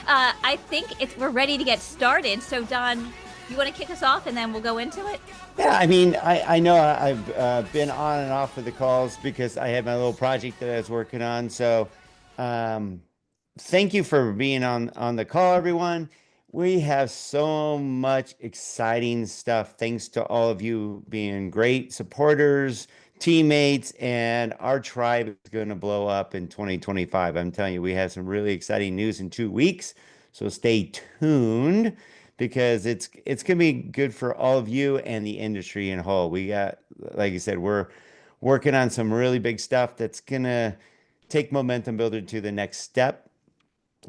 I think we're ready to get started. So, Don, you want to kick us off and then we'll go into it? Yeah, I mean, I know I've been on and off with the calls because I had my little project that I was working on. So, um, thank you for being on the call, everyone. We have so much exciting stuff. Thanks to all of you being great supporters, teammates, and our tribe is going to blow up in 2025. I'm telling you, we have some really exciting news in 2 weeks. So stay tuned because it's gonna be good for all of you and the industry in whole. We got, like I said, we're working on some really big stuff that's gonna take Momentum Builder to the next step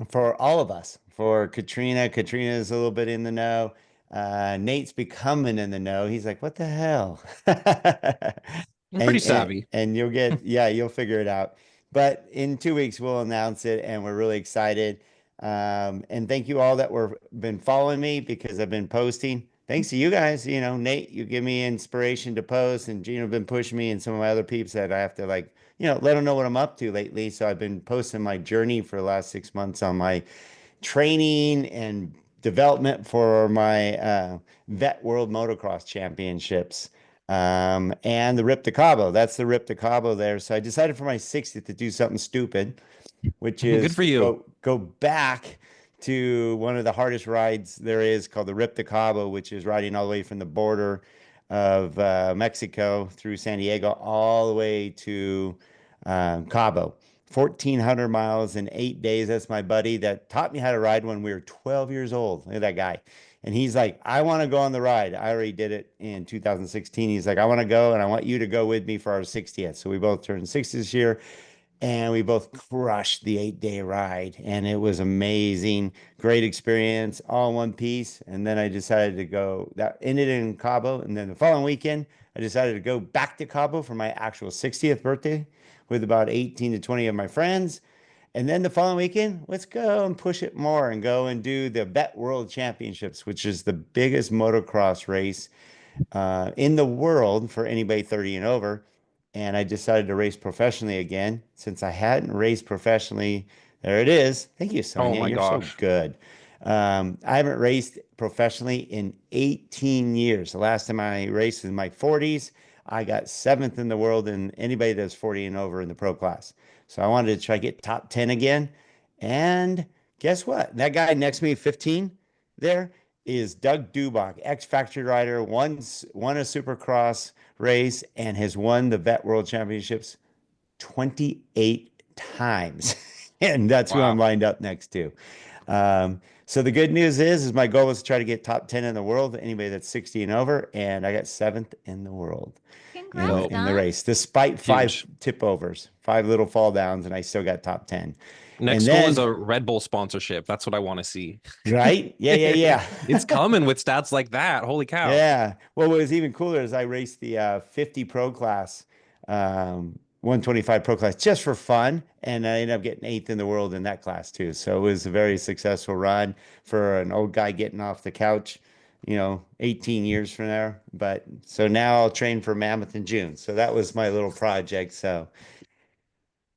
for all of us. For Katrina, Katrina is a little bit in the know. Nate's becoming in the know. He's like, what the hell? I'm pretty and savvy. and you'll get, yeah, you'll figure it out. But in 2 weeks we'll announce it, and we're really excited. And thank you all that were been following me because I've been posting. Thanks to you guys, Nate, you give me inspiration to post, and Gina have been pushing me, and some of my other peeps that I have to let them know what I'm up to lately. So I've been posting my journey for the last 6 months on my training and development for my Vet World Motocross Championships. And the Rip to Cabo. That's the Rip to Cabo there. So I decided for my 60th to do something stupid, which Good is for you. go back to one of the hardest rides there is called the Rip to Cabo, which is riding all the way from the border of Mexico through San Diego all the way to Cabo. 1,400 miles in 8 days. That's my buddy that taught me how to ride when we were 12 years old. Look at that guy. And he's like, I want to go on the ride. I already did it in 2016. He's like, I want to go and I want you to go with me for our 60th. So we both turned 60 this year and we both crushed the 8 day ride. And it was amazing. Great experience, all in one piece. And then I decided to go, that ended in Cabo. And then the following weekend, I decided to go back to Cabo for my actual 60th birthday with about 18 to 20 of my friends. And then the following weekend, let's go and push it more and go and do the Vet World Championships, which is the biggest motocross race in the world for anybody 30 and over. And I decided to race professionally again since I hadn't raced professionally. There it is. Thank you, Oh Sonia. my You're so gosh. good. I haven't raced professionally in 18 years. The last time I raced was in my 40s. I got seventh in the world in anybody that's 40 and over in the pro class. So I wanted to try to get top 10 again. And guess what? That guy next to me, 15 there, is Doug Dubach, ex-factory rider, won a Supercross race and has won the Vet World Championships 28 times. And that's who I'm Wow. lined up next to. So the good news is my goal was to try to get top 10 in the world, anybody that's 60 and over, and I got seventh in the world Congrats, in the Don. race, despite five Huge. tip overs, five little fall downs, and I still got top 10. And Next goal is then, a Red Bull sponsorship. That's what I want to see. right? Yeah, yeah, It's yeah. coming with stats like that. Holy cow. Yeah. Well, what was even cooler is I raced the 50 Pro class, 125 Pro class just for fun. And I ended up getting eighth in the world in that class too. So it was a very successful run for an old guy getting off the couch, 18 years from there. But so now I'll train for Mammoth in June. So that was my little project. So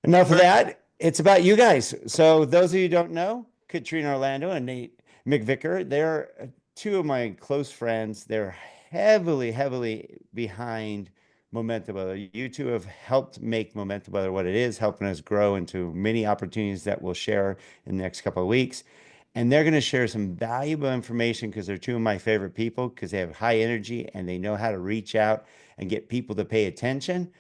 enough of Very that. It's about you guys. So those of you who don't know, Katrina Orlando and Nate McVicker, they're two of my close friends. They're heavily, heavily behind Momentum Builder. You two have helped make Momentum Builder what it is, helping us grow into many opportunities that we'll share in the next couple of weeks. And they're going to share some valuable information because they're two of my favorite people because they have high energy and they know how to reach out and get people to pay attention.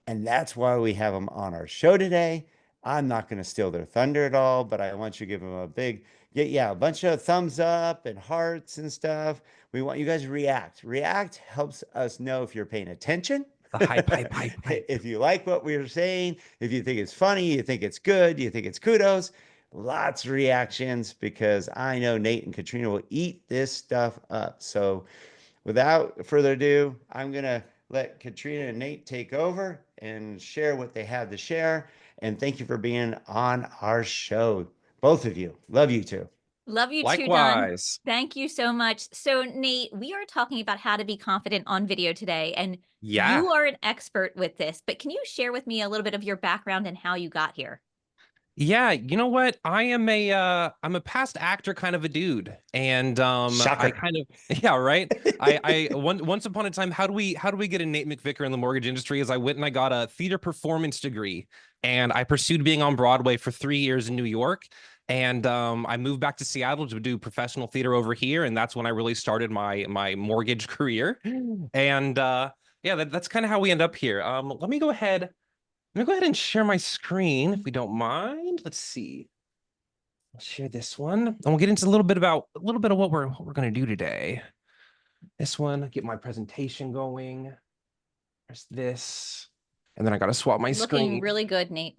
And that's why we have them on our show today. I'm not going to steal their thunder at all, but I want you to give them a big, yeah, a bunch of thumbs up and hearts and stuff. We want you guys to react. React helps us know if you're paying attention, the hype, hype, hype, hype. if you like what we are saying, if you think it's funny, you think it's good, you think it's kudos. Lots of reactions because I know Nate and Katrina will eat this stuff up. So without further ado, I'm going to let Katrina and Nate take over and share what they have to share. And thank you for being on our show. Both of you. Love you too. Love you too, Don. Likewise. Thank you so much. So, Nate, we are talking about how to be confident on video today, and Yeah. you are an expert with this, but can you share with me a little bit of your background and how you got here? Yeah, you know what? I'm a past actor kind of a dude. And I Shocker. kind of yeah, right. Once upon a time, how do we get a Nate McVicker in the mortgage industry? Is I went and I got a theater performance degree and I pursued being on Broadway for 3 years in New York. And I moved back to Seattle to do professional theater over here, and that's when I really started my mortgage career. And yeah, that's kind of how we end up here. Let me go ahead and share my screen if we don't mind. Let's see. I'll share this one, and we'll get into a little bit of what we're gonna do today. This one, get my presentation going. There's this, and then I gotta swap my Looking screen. really good, Nate.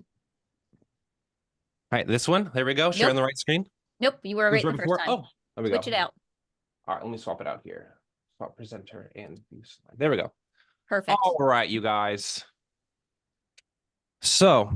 All right, this one. There we go. Sharing Nope. the right screen. Nope, you were It was right right the first before. time. Oh, there we go. Switch it out. All right, let me swap it out here. Swap presenter and view slide. There we go. Perfect. All right, you guys. So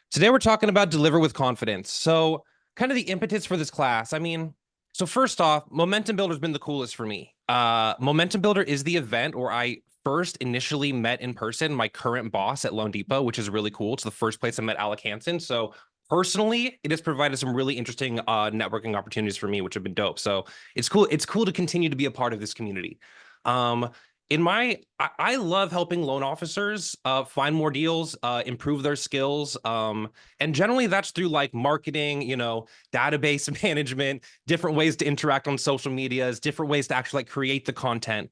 today we're talking about deliver with confidence. So kind of the impetus for this class. I mean, so first off, Momentum Builder has been the coolest for me. Momentum Builder is the event where I first initially met in person my current boss at Loan Depot, which is really cool. It's the first place I met Alec Hansen. So personally, it has provided some really interesting networking opportunities for me, which have been dope. So it's cool. It's cool to continue to be a part of this community. Um, I love helping loan officers find more deals, improve their skills. And generally that's through like marketing, database management, different ways to interact on social medias, different ways to actually like create the content.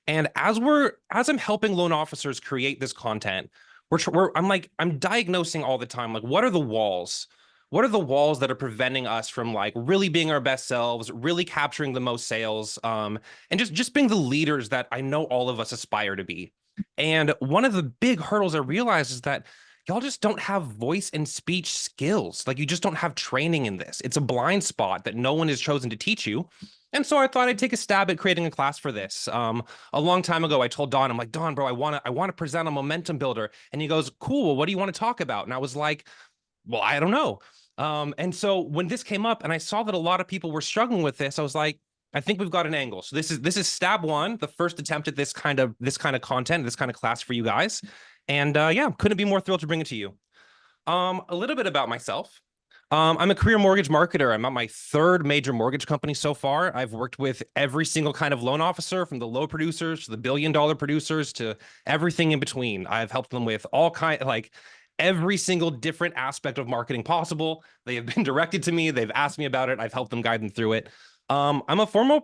And as I'm helping loan officers create this content, I'm diagnosing all the time, like what are the walls? What are the walls that are preventing us from like really being our best selves, really capturing the most sales, and just being the leaders that I know all of us aspire to be? And one of the big hurdles I realized is that y'all just don't have voice and speech skills. Like you just don't have training in this. It's a blind spot that no one has chosen to teach you. And so I thought I'd take a stab at creating a class for this. A long time ago, I told Don, I'm like, Don, bro, I want to present a momentum builder. And he goes, cool. Well, what do you want to talk about? And I was like, well, I don't know. And so when this came up and I saw that a lot of people were struggling with this, I was like, I think we've got an angle. So this is stab one, the first attempt at this kind of content, this kind of class for you guys. And yeah, couldn't be more thrilled to bring it to you. A little bit about myself. I'm a career mortgage marketer. I'm at my third major mortgage company so far. I've worked with every single kind of loan officer, from the low producers to the billion-dollar producers to everything in between. I've helped them with all like every single different aspect of marketing possible. They have been directed to me. They've asked me about it. I've helped them guide them through it. I'm a former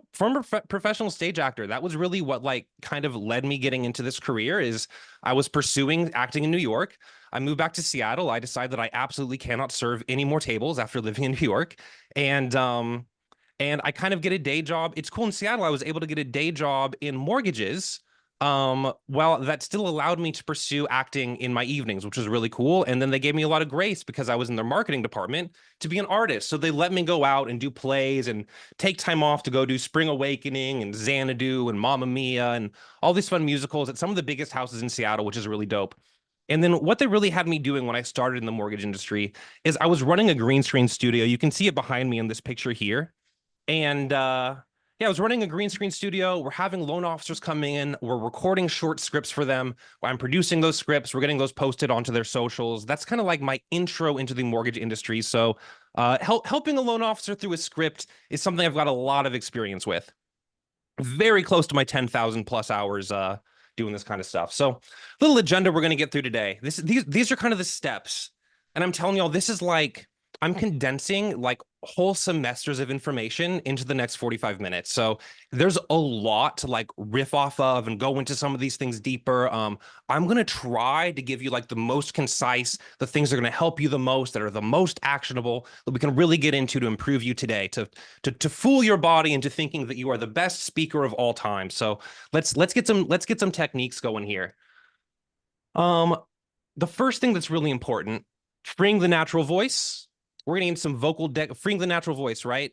professional stage actor. That was really what like kind of led me getting into this career. Is I was pursuing acting in New York. I moved back to Seattle. I decided that I absolutely cannot serve any more tables after living in New York. And I kind of get a day job. It's cool in Seattle. I was able to get a day job in mortgages. Well, that still allowed me to pursue acting in my evenings, which was really cool. And then they gave me a lot of grace because I was in their marketing department to be an artist. So they let me go out and do plays and take time off to go do Spring Awakening and Xanadu and Mamma Mia and all these fun musicals at some of the biggest houses in Seattle, which is really dope. And then what they really had me doing when I started in the mortgage industry is I was running a green screen studio. You can see it behind me in this picture here. And yeah, I was running a green screen studio. We're having loan officers come in. We're recording short scripts for them. I'm producing those scripts. We're getting those posted onto their socials. That's kind of like my intro into the mortgage industry. So helping a loan officer through a script is something I've got a lot of experience with. Very close to my 10,000 plus hours doing this kind of stuff. So little agenda we're going to get through today. These are kind of the steps. And I'm telling y'all, this is like, I'm condensing like whole semesters of information into the next 45 minutes. So there's a lot to like riff off of and go into some of these things deeper. I'm going to try to give you like the most concise, the things that are going to help you the most, that are the most actionable, that we can really get into to improve you today, to fool your body into thinking that you are the best speaker of all time. So let's get some techniques going here. The first thing that's really important, freeing the natural voice. We're gonna need some freeing the natural voice, right?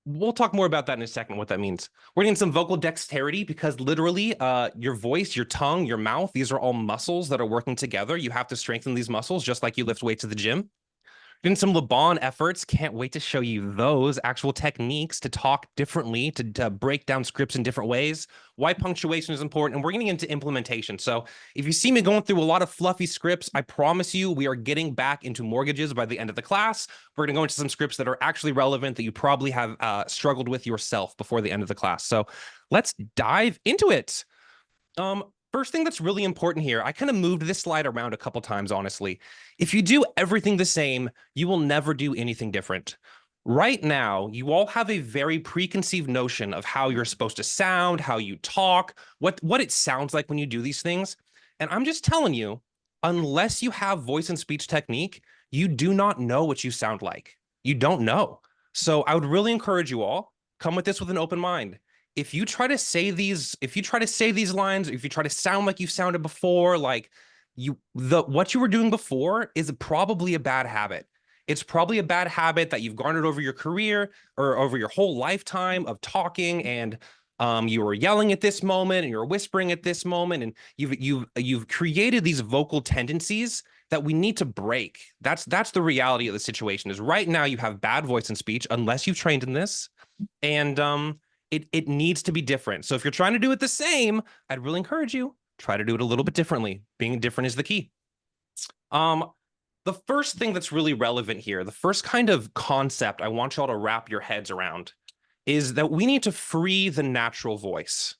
We'll talk more about that in a second, what that means. We're gonna need some vocal dexterity because literally your voice, your tongue, your mouth, these are all muscles that are working together. You have to strengthen these muscles just like you lift weights at the gym. Doing some Laban efforts. Can't wait to show you those actual techniques to talk differently, to break down scripts in different ways, why punctuation is important, and we're getting into implementation. So if you see me going through a lot of fluffy scripts, I promise you we are getting back into mortgages by the end of the class. We're going to go into some scripts that are actually relevant that you probably have struggled with yourself before the end of the class. So let's dive into it. First thing that's really important here, I kind of moved this slide around a couple times, honestly. If you do everything the same, you will never do anything different. Right now, you all have a very preconceived notion of how you're supposed to sound, how you talk, what it sounds like when you do these things. And I'm just telling you, unless you have voice and speech technique, you do not know what you sound like. You don't know. So I would really encourage you all, come with this with an open mind. If you try to say these lines, if you try to sound like you sounded before, like what you were doing before is probably a bad habit. It's probably a bad habit that you've garnered over your career or over your whole lifetime of talking, and you were yelling at this moment and you're whispering at this moment, and you've created these vocal tendencies that we need to break. That's the reality of the situation. Is right now you have bad voice and speech unless you've trained in this, and it needs to be different. So if you're trying to do it the same, I'd really encourage you, try to do it a little bit differently. Being different is the key. The first thing that's really relevant here, the first kind of concept I want y'all to wrap your heads around is that we need to free the natural voice.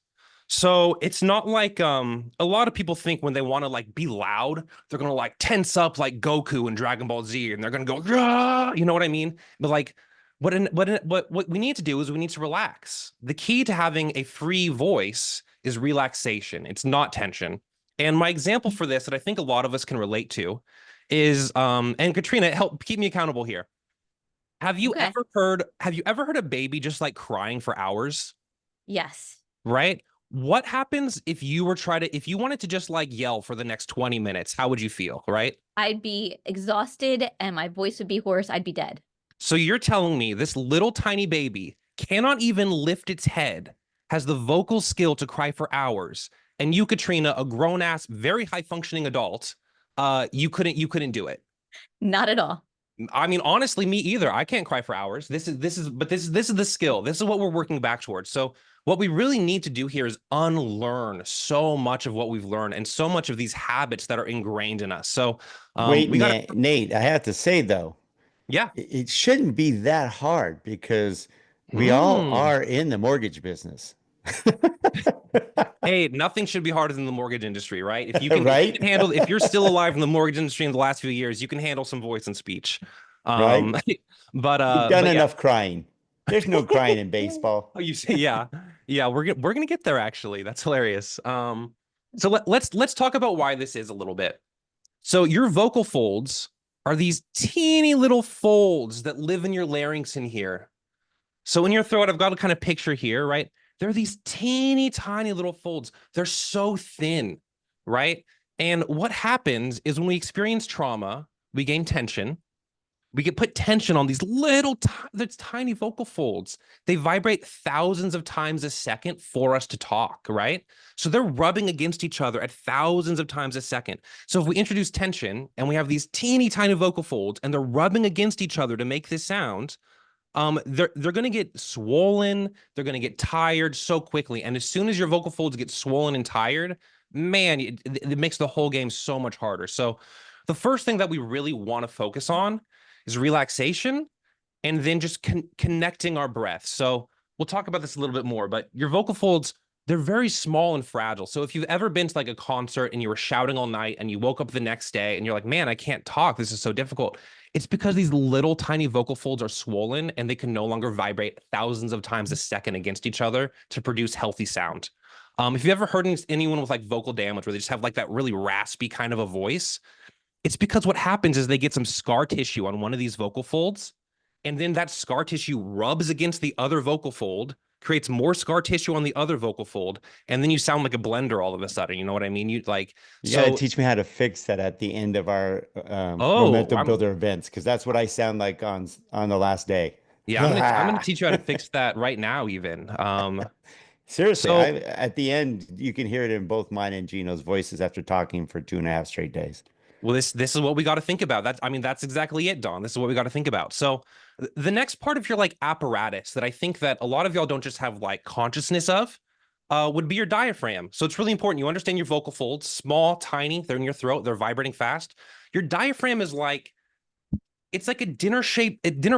So it's not like a lot of people think when they want to like be loud, they're gonna like tense up like Goku in Dragon Ball Z, and they're gonna go, "Rah!" You know what I mean? But like what we need to do is we need to relax. The key to having a free voice is relaxation. It's not tension. And my example for this that I think a lot of us can relate to is and Katrina, help keep me accountable here. Have you Okay. ever heard a baby just like crying for hours? Yes. Right? What happens if you wanted to just like yell for the next 20 minutes? How would you feel, right? I'd be exhausted and my voice would be hoarse. I'd be dead. So you're telling me this little tiny baby cannot even lift its head, has the vocal skill to cry for hours, and you, Katrina, a grown-ass, very high-functioning adult, you couldn't do it. Not at all. I mean, honestly, me either. I can't cry for hours. This is the skill. This is what we're working back towards. So what we really need to do here is unlearn so much of what we've learned and so much of these habits that are ingrained in us. So Wait, we got Nate, I have to say though, yeah. it shouldn't be that hard because we all Mm. are in the mortgage business. Hey, nothing should be harder than the mortgage industry, right? If you can, Right? if you're still alive in the mortgage industry in the last few years, you can handle some voice and speech. Right? You've done But yeah. enough crying. There's no crying in baseball. Oh, you say, yeah, yeah, we're gonna get there actually. That's hilarious. So let's talk about why this is a little bit. So your vocal folds are these teeny little folds that live in your larynx in here. So in your throat, I've got a kind of picture here, right? There are these teeny tiny little folds. They're so thin, right? And what happens is when we experience trauma, we gain tension. We get put tension on these little tiny vocal folds. They vibrate thousands of times a second for us to talk, right? So they're rubbing against each other at thousands of times a second. So if we introduce tension and we have these teeny tiny vocal folds and they're rubbing against each other to make this sound, they're going to get swollen. They're going to get tired so quickly. And as soon as your vocal folds get swollen and tired, man, it makes the whole game so much harder. So the first thing that we really want to focus on is relaxation and then just connecting our breath. So we'll talk about this a little bit more, but your vocal folds, they're very small and fragile. So if you've ever been to like a concert and you were shouting all night and you woke up the next day and you're like, man, I can't talk. This is so difficult. It's because these little tiny vocal folds are swollen and they can no longer vibrate thousands of times a second against each other to produce healthy sound. If you've ever heard anyone with like vocal damage where they just have like that really raspy kind of a voice, it's because what happens is they get some scar tissue on one of these vocal folds, and then that scar tissue rubs against the other vocal fold, creates more scar tissue on the other vocal fold, and then you sound like a blender all of a sudden. You know what I mean? You Gotta teach me how to fix that at the end of our oh, momentum builder events, because that's what I sound like on the last day. yeah, I'm gonna teach you how to fix that right now, even. Seriously, So at the end you can hear it in both mine and Gino's voices after talking for 2.5 straight days. Well, this is what we got to think about. That's exactly it, Don. This is what we got to think about. So the next part of your like apparatus that I think that a lot of y'all don't just have like consciousness of would be your diaphragm. So it's really important you understand your vocal folds, small, tiny, they're in your throat, they're vibrating fast. Your diaphragm is like it's like a dinner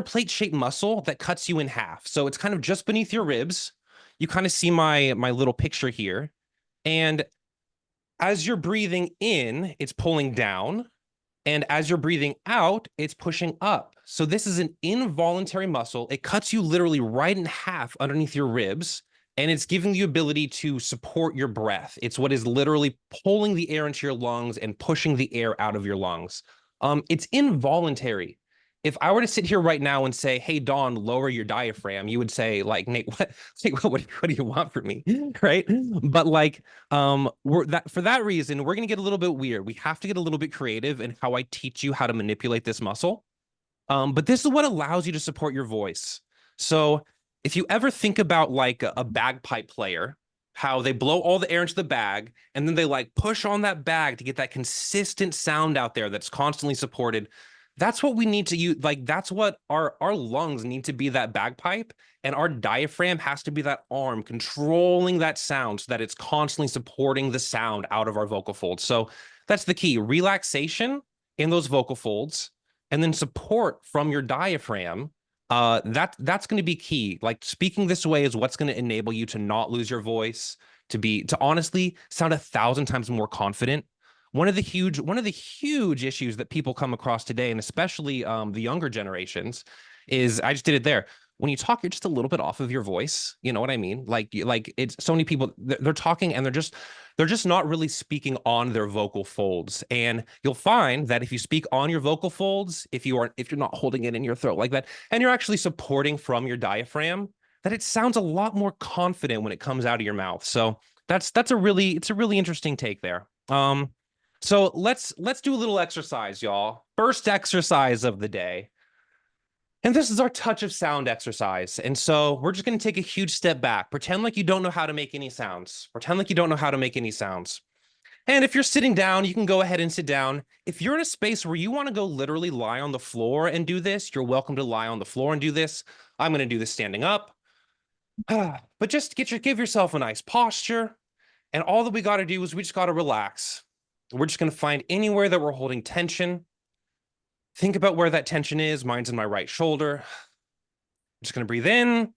plate shaped muscle that cuts you in half. So it's kind of just beneath your ribs. You kind of see my little picture here. And as you're breathing in, it's pulling down. And as you're breathing out, it's pushing up. So this is an involuntary muscle. It cuts you literally right in half underneath your ribs, and it's giving you ability to support your breath. It's what is literally pulling the air into your lungs and pushing the air out of your lungs. It's involuntary. If I were to sit here right now and say, "Hey, Dawn, lower your diaphragm," you would say, "Like, Nate, what? Like, what do you want from me?" Right? But like, for that reason, we're gonna get a little bit weird. We have to get a little bit creative in how I teach you how to manipulate this muscle. But this is what allows you to support your voice. So if you ever think about like a bagpipe player, how they blow all the air into the bag and then they like push on that bag to get that consistent sound out there that's constantly supported. That's what we need to use. Like that's what our lungs need to be, that bagpipe, and our diaphragm has to be that arm controlling that sound so that it's constantly supporting the sound out of our vocal folds. So that's the key: relaxation in those vocal folds, and then support from your diaphragm. That's going to be key. Like speaking this way is what's going to enable you to not lose your voice, to honestly sound 1,000 times more confident. One of the huge issues that people come across today, and especially the younger generations, is I just did it there. When you talk, you're just a little bit off of your voice. You know what I mean? Like it's so many people they're talking and they're just not really speaking on their vocal folds. And you'll find that if you speak on your vocal folds, if you're not holding it in your throat like that, and you're actually supporting from your diaphragm, that it sounds a lot more confident when it comes out of your mouth. So it's a really interesting take there. So let's do a little exercise, y'all. First exercise of the day. And this is our touch of sound exercise. And so we're just going to take a huge step back. Pretend like you don't know how to make any sounds. Pretend like you don't know how to make any sounds. And if you're sitting down, you can go ahead and sit down. If you're in a space where you want to go literally lie on the floor and do this, you're welcome to lie on the floor and do this. I'm going to do this standing up. But just give yourself a nice posture. And all that we got to do is we just got to relax. We're just going to find anywhere that we're holding tension. Think about where that tension is. Mine's in my right shoulder. I'm just going to breathe in.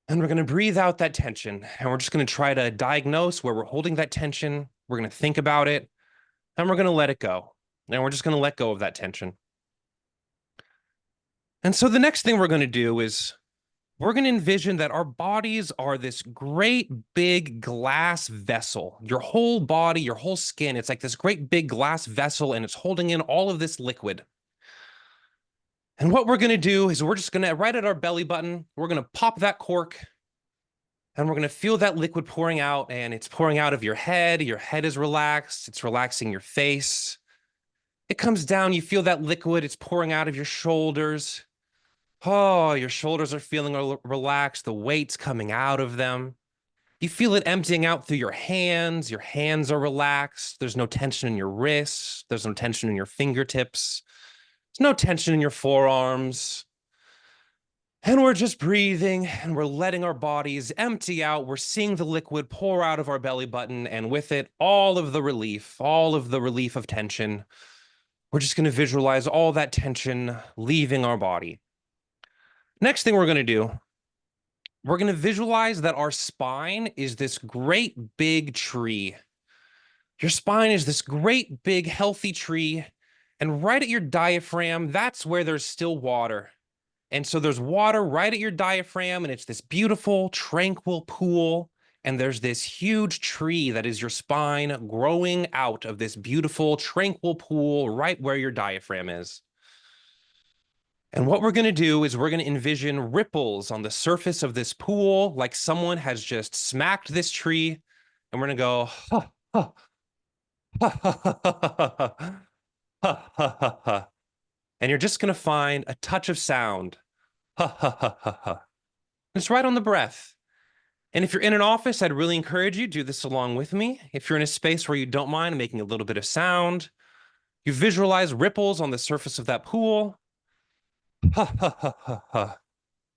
And we're going to breathe out that tension. And we're just going to try to diagnose where we're holding that tension. We're going to think about it. And we're going to let it go. And we're just going to let go of that tension. And so the next thing we're going to do is we're going to envision that our bodies are this great big glass vessel. Your whole body, your whole skin, it's like this great big glass vessel, and it's holding in all of this liquid. And what we're going to do is we're just going to, right at our belly button, we're going to pop that cork, and we're going to feel that liquid pouring out, and it's pouring out of your head. Your head is relaxed. It's relaxing your face. It comes down. You feel that liquid. It's pouring out of your shoulders. Oh, your shoulders are feeling relaxed. The weight's coming out of them. You feel it emptying out through your hands. Your hands are relaxed. There's no tension in your wrists. There's no tension in your fingertips. There's no tension in your forearms. And we're just breathing and we're letting our bodies empty out. We're seeing the liquid pour out of our belly button, and with it, all of the relief of tension. We're just going to visualize all that tension leaving our body. Next thing we're going to do, we're going to visualize that our spine is this great big tree. Your spine is this great big healthy tree, and right at your diaphragm, that's where there's still water. And so there's water right at your diaphragm, and it's this beautiful, tranquil pool. And there's this huge tree that is your spine growing out of this beautiful, tranquil pool right where your diaphragm is. And what we're going to do is we're going to envision ripples on the surface of this pool, like someone has just smacked this tree, and we're going to go, ha, ha, ha, ha, ha, ha, ha, ha, ha, ha. And you're just going to find a touch of sound. Ha, ha, ha, ha, ha. It's right on the breath. And if you're in an office, I'd really encourage you to do this along with me. If you're in a space where you don't mind making a little bit of sound, You visualize ripples on the surface of that pool. Ha ha ha ha ha.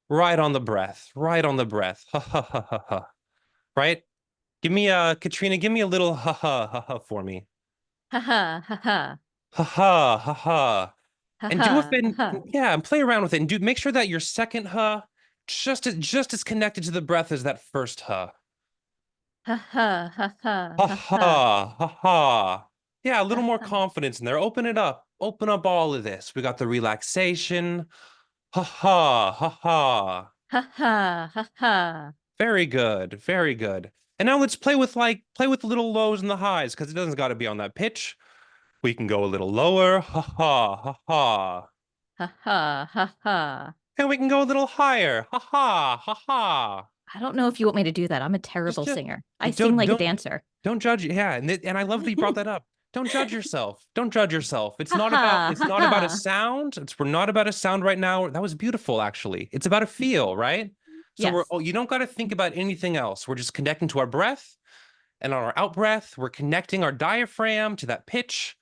Right on the breath. Right on the breath. Ha ha ha ha ha. Right? Give me Katrina, give me a little ha ha ha ha for me. Ha ha ha ha. Ha ha ha ha. Ha And do a ha fin, ha. yeah, and play around with it. And do make sure that your second ha just as connected to the breath as that first ha. Ha ha ha ha Ha ha ha. ha ha ha. Yeah, a little Ha more ha confidence in there. Open it up. Open up all of this. We got the relaxation. Ha ha ha ha. ha ha ha ha. Very good. Very good. And now let's play with the little lows and the highs because it doesn't got to be on that pitch. We can go a little lower. Ha ha ha ha. Ha ha ha ha. And we can go a little higher. Ha ha ha ha. I don't know if you want me to do that. I'm a Just terrible just singer. I sing like a dancer. don't judge. Yeah, and I love that you brought that up. Don't judge yourself. Don't judge yourself. It's Ha not about ha it's ha not about a ha. sound. We're not about a sound right now. That was beautiful, actually. It's about a feel, right? So Yes. you don't got to think about anything else. We're just connecting to our breath, and on our out breath, we're connecting our diaphragm to that pitch.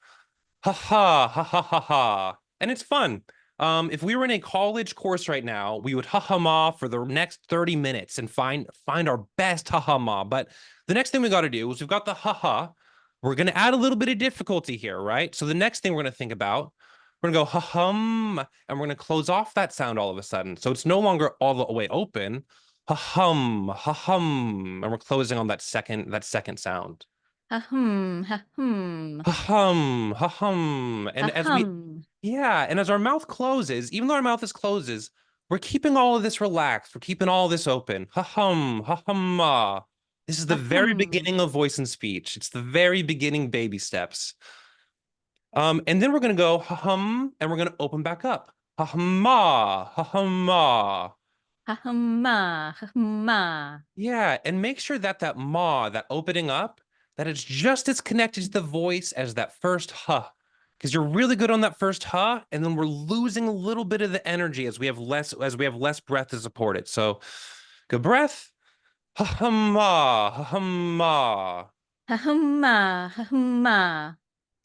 Ha ha ha ha ha ha. And it's fun. If we were in a college course right now, we would ha ha ma for the next 30 minutes and find our best ha ha ma. But the next thing we got to do is we've got the ha ha. We're going to add a little bit of difficulty here, right? So the next thing we're going to think about, we're going to go ha hum, and we're going to close off that sound all of a sudden. So it's no longer all the way open. Ha hum, and we're closing on that second sound. Ha hum ha hum Ha hum, ha hum. ha And hum. as our mouth closes, even though our mouth is closes, we're keeping all of this relaxed. We're keeping all of this open. Ha hum, ha hum, ah. This is the Ha very hum. beginning of voice and speech. It's the very beginning baby steps. And then we're gonna go ha hum, and we're gonna open back up. Ha hum ma, ha hum ma. Ha hum ma ha hum ma. Yeah, and make sure that that ma, that opening up, that it's just as connected to the voice as that first ha. Because you're really good on that first ha, and then we're losing a little bit of the energy as we have less breath to support it. So good breath. Ha hum ma, ha hum ma. Ha hum ma ha hum ma.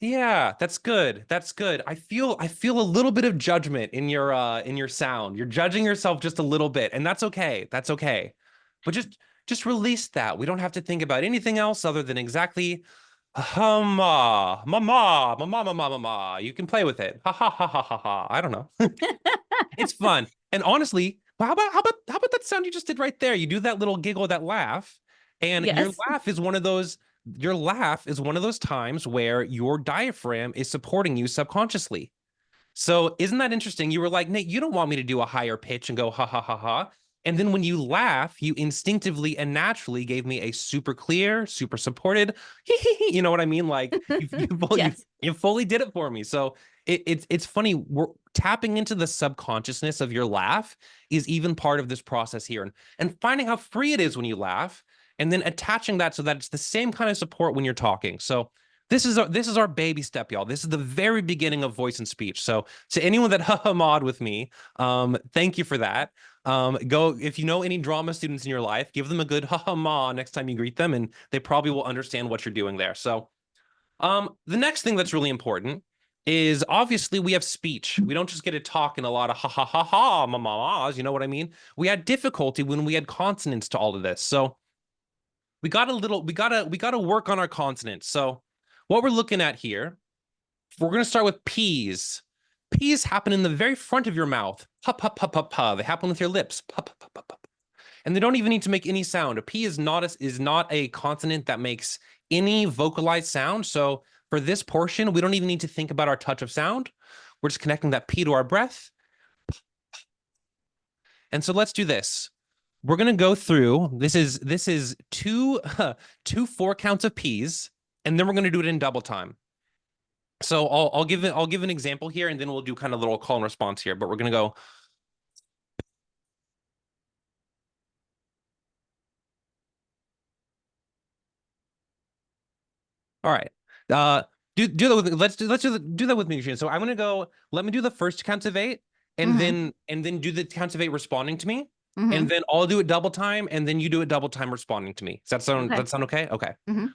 Yeah, that's good. That's good. I feel a little bit of judgment in your sound. You're judging yourself just a little bit, and that's okay. That's okay. But just release that. We don't have to think about anything else other than exactly ma ma ma ma ma ma ma ma ma. You can play with it. Ha ha ha ha ha ha. I don't know. It's fun. And honestly, how about that sound you just did right there? You do that little giggle, that laugh, and Yes. your laugh is one of those times where your diaphragm is supporting you subconsciously. So isn't that interesting? You were like, Nate, you don't want me to do a higher pitch and go ha ha ha ha. And then when you laugh, you instinctively and naturally gave me a super clear, super supported, you know what I mean? Like Yes. you fully did it for me. So it's funny. We're tapping into the subconsciousness of your laugh is even part of this process here, and finding how free it is when you laugh, and then attaching that so that it's the same kind of support when you're talking. So this is our baby step, y'all. This is the very beginning of voice and speech. So to anyone that ha-ha-mod with me, thank you for that. Go if you know any drama students in your life, give them a good ha-ha-ma next time you greet them, and they probably will understand what you're doing there. So the next thing that's really important is obviously we have speech. We don't just get to talk in a lot of ha ha ha ha ma ma ma's, you know what I mean? We had difficulty when we had consonants to all of this. So we gotta work on our consonants. So what we're looking at here, we're gonna start with P's. P's happen in the very front of your mouth. Pa pa pa pa pa. They happen with your lips. Pa pa pa pa pa. And they don't even need to make any sound. A P is not a consonant that makes any vocalized sound. So for this portion, we don't even need to think about our touch of sound. We're just connecting that P to our breath. And so let's do this. We're gonna go through. This is two 4 counts of P's, and then we're gonna do it in double time. So I'll give an example here, and then we'll do kind of a little call and response here. But we're gonna go. All right. Do that with do that with me, Katrina. So I'm gonna go. Let me do the first count of 8, and Mhm. then do the count of 8 responding to me, and Mhm. then I'll do it double time, and then you do it double time responding to me. Does Okay. that sound okay? Okay. Mhm.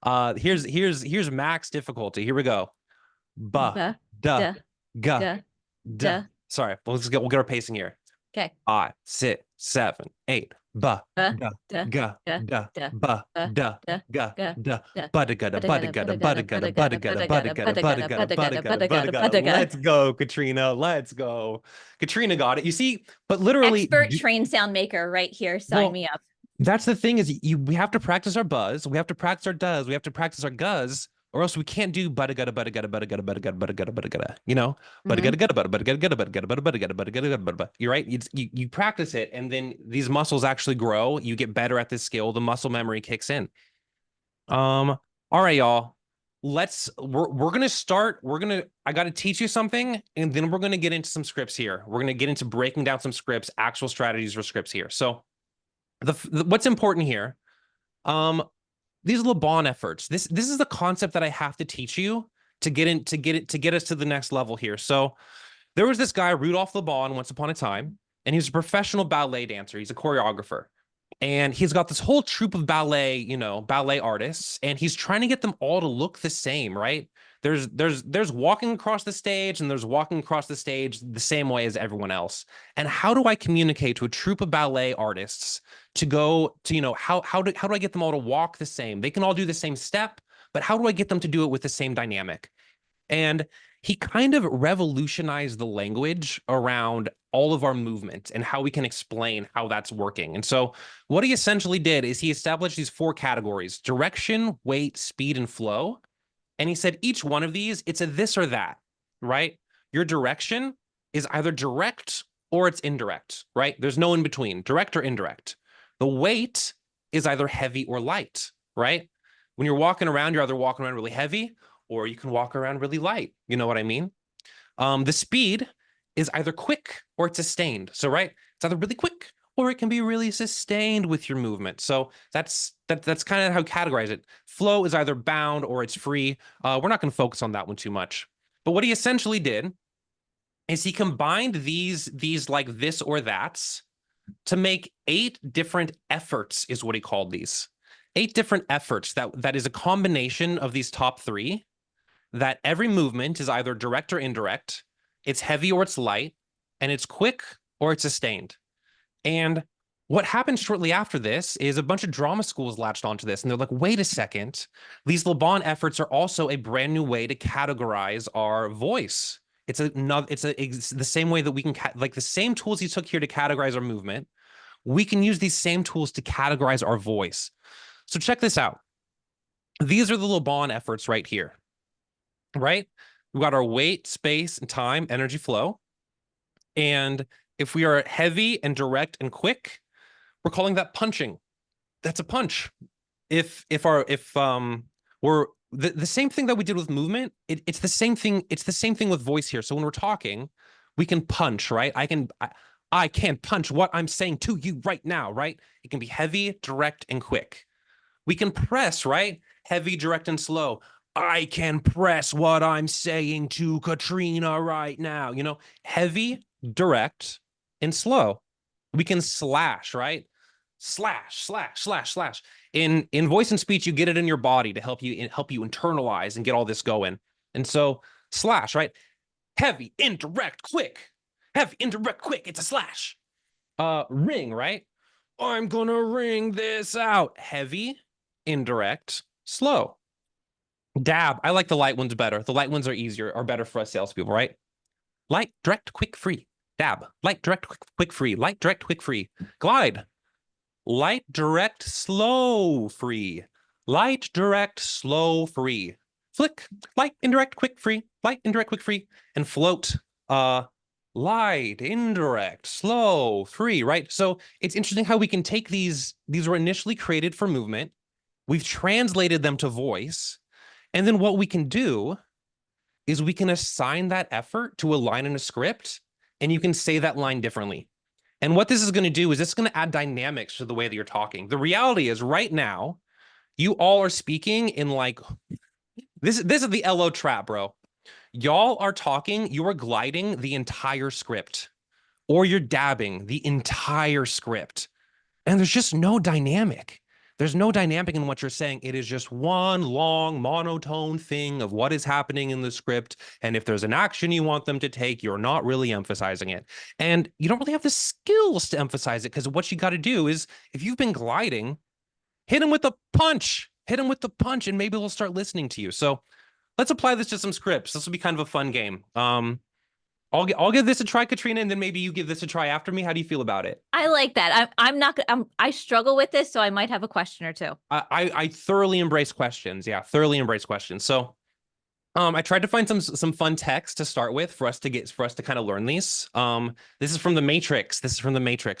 Here's max difficulty. Here we go. Ba, Buh, da, duh, ga, duh, da. duh. Sorry, we'll get our pacing here. Okay. 5, 6, 7, 8. Ba, Buh, da, duh, ga, duh, da, duh, ba, buh, da, duh, ga, duh, da. duh. Bada gada, Bada bada gada, gada, bada bada gada, gada, bada bada gada, gada, bada bada gada, gada, bada bada gada, gada, bada bada gada, gada, bada bada gada, gada. bada gada. Let's go, Katrina. Katrina got it. You see, but literally, Expert trained sound maker right here. Sign well, me up. that's the thing is we have to practice our buzz, we have to practice our does, we have to practice our guzz, or else we can't do bada gada bada gada bada gada bada gada bada gada bada gada. You know, bada gada gada bada gada gada bada gada bada gada bada gada bada gada. You're right. You practice it, and then these muscles actually grow. You get better at this skill. The muscle memory kicks in. All right, y'all. We're gonna start. I got to teach you something, and then we're gonna get into some scripts here. We're gonna get into breaking down some scripts, actual strategies for scripts here. So what's important here, these LeBon efforts, this is the concept that I have to teach you to get us to the next level here. So there was this guy Rudolph LeBon once upon a time, and he's a professional ballet dancer. He's a choreographer, and he's got this whole troupe of ballet, ballet artists, and he's trying to get them all to look the same, right? There's walking across the stage, and there's walking across the stage the same way as everyone else. And how do I communicate to a troupe of ballet artists to go to, how do I get them all to walk the same? They can all do the same step, but how do I get them to do it with the same dynamic? And he kind of revolutionized the language around all of our movement and how we can explain how that's working. And so what he essentially did is he established these 4 categories: direction, weight, speed, and flow. And he said each one of these, it's a this or that, right? Your direction is either direct or it's indirect, right? There's no in between, direct or indirect. The weight is either heavy or light, right? When you're walking around, you're either walking around really heavy or you can walk around really light. You know what I mean? The speed is either quick or it's sustained. So, right, it's either really quick or it can be really sustained with your movement. So that's kind of how I categorize it. Flow is either bound or it's free. We're not going to focus on that one too much. But what he essentially did is he combined these like this or that's to make 8 different efforts, is what he called these. 8 different efforts that is a combination of these top 3, that every movement is either direct or indirect, it's heavy or it's light, and it's quick or it's sustained. And what happened shortly after this is a bunch of drama schools latched onto this, and they're like, wait a second, these LeBon efforts are also a brand new way to categorize our voice. It's the same way that we can, like the same tools you took here to categorize our movement, we can use these same tools to categorize our voice. So check this out. These are the LeBon efforts right here, right? We've got our weight, space, and time, energy, flow. And if we are heavy and direct and quick, we're calling that punching. That's a punch. If we're the same thing that we did with movement, it's the same thing. It's the same thing with voice here. So when we're talking, we can punch, right? I can punch what I'm saying to you right now, right? It can be heavy, direct, and quick. We can press, right? Heavy, direct, and slow. I can press what I'm saying to Katrina right now. Heavy, direct, and slow. We can slash, right? Slash, slash, slash, slash. In voice and speech, you get it in your body to help you internalize and get all this going. And so slash, right? Heavy, indirect, quick. Heavy, indirect, quick. It's a slash. Ring, right? I'm gonna ring this out. Heavy, indirect, slow. Dab. I like the light ones better. The light ones are easier, are better for us salespeople, right? Light, direct, quick, free. Dab. Light, direct, quick, free. Light, direct, quick, free. Glide. Light, direct, slow, free. Light, direct, slow, free. Flick. Light, indirect, quick, free. Light, indirect, quick, free. And float. Light, indirect, slow, free, right? So it's interesting how we can take these were initially created for movement. We've translated them to voice. And then what we can do is we can assign that effort to a line in a script, and you can say that line differently. And what this is going to do is it's going to add dynamics to the way that you're talking. The reality is right now, you all are speaking in like, this is the LO trap, bro. Y'all are talking, you are gliding the entire script, or you're dabbing the entire script. And there's just no dynamic. There's no dynamic in what you're saying. It is just one long monotone thing of what is happening in the script. And if there's an action you want them to take, you're not really emphasizing it. And you don't really have the skills to emphasize it, because what you got to do is, if you've been gliding, hit him with a punch. Hit him with the punch, and maybe they'll start listening to you. So let's apply this to some scripts. This will be kind of a fun game. I'll give this a try, Katrina, and then maybe you give this a try after me. How do you feel about it? I like that. I'm not. I struggle with this, so I might have a question or two. I thoroughly embrace questions. Yeah, thoroughly embrace questions. So, I tried to find some fun text to start with for us to kind of learn these. This is from the Matrix.